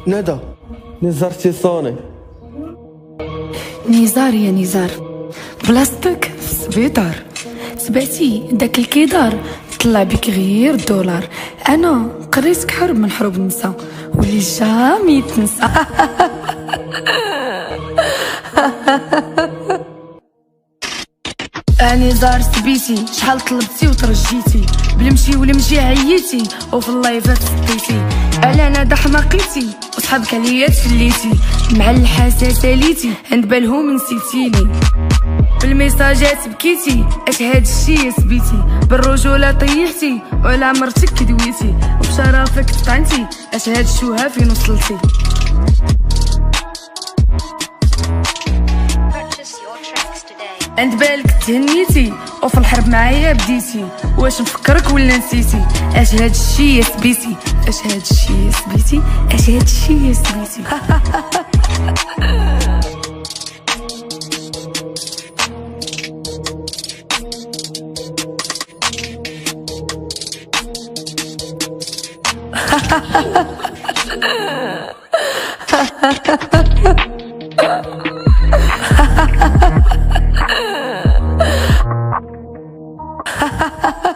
ندى، نزار تيصوني. نزار يا نزار، بلاصتك في السبيطار. تبعتي داك الكيدار طلع بك غير الدولار. انا قريتك حرب من حروب النساء واللي جامي تنسى. اني زار سبيتي، شحال طلبتي وترجيتي، بالمشي والمشي عييتي وفي اللايفات سطيتي. على ندى حماقيتي وصحابك عليا تفليتي، مع الحساسه ليتي عند بالهم نسيتيني. بالميساجات بكيتي، اش هاد الشي سبيتي، بالرجوله طيحتي وعلى مرتك كدويتي، وبشرفك طعنتي، اش هاد الشوها فين وصلتي. عند بالك تهنيتي وفي الحرب معايا بديتي، واش نفكرك ولا نسيتي؟ اش هاد الشي يا سبيتي، اش هاد الشي يا سبيتي، اش هاد الشي يا سبيتي. Ha ha ha.